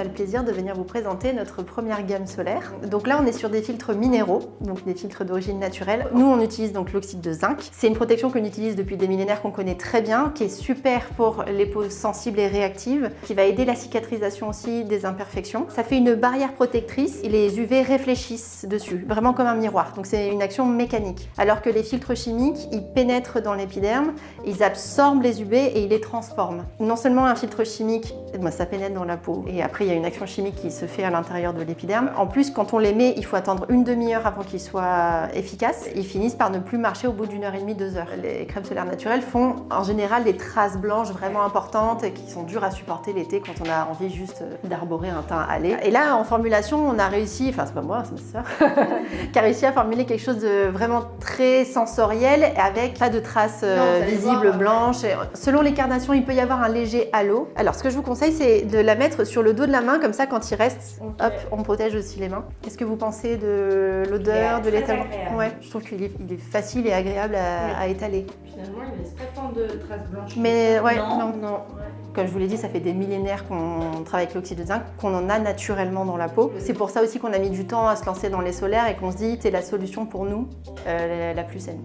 le plaisir de venir vous présenter notre première gamme solaire. Donc là, on est sur des filtres minéraux, donc des filtres d'origine naturelle. Nous, on utilise donc l'oxyde de zinc. C'est une protection qu'on utilise depuis des millénaires, qu'on connaît très bien, qui est super pour les peaux sensibles et réactives, qui va aider la cicatrisation aussi des imperfections. Ça fait une barrière protectrice et les UV réfléchissent dessus, vraiment comme un miroir. Donc c'est une action mécanique. Alors que les filtres chimiques, ils pénètrent dans l'épiderme, ils absorbent les UV et ils les transforment. Non seulement un filtre chimique, ça pénètre dans la peau et après il y a une action chimique qui se fait à l'intérieur de l'épiderme. En plus, quand on les met, il faut attendre une demi-heure avant qu'ils soient efficaces. Ils finissent par ne plus marcher au bout d'une heure et demie, 2 heures. Les crèmes solaires naturelles font en général des traces blanches vraiment importantes qui sont dures à supporter l'été quand on a envie juste d'arborer un teint hâlé. Et là, en formulation, on a réussi, enfin c'est pas moi, c'est ma sœur, qui a réussi à formuler quelque chose de vraiment très sensoriel avec pas de traces visibles blanches. Et selon les carnations, il peut y avoir un léger halo. Alors ce que je vous conseille, c'est de la mettre sur le dos de la main, comme ça quand il reste, hop, on protège aussi les mains. Qu'est-ce que vous pensez de l'odeur, de l'étalement? Ouais, je trouve qu'il est facile et agréable à étaler. Finalement, il ne laisse pas tant de traces blanches. Mais ouais, non. Ouais. Comme je vous l'ai dit, ça fait des millénaires qu'on travaille avec l'oxyde de zinc, qu'on en a naturellement dans la peau. C'est pour ça aussi qu'on a mis du temps à se lancer dans les solaires et qu'on se dit c'est la solution pour nous, la plus saine.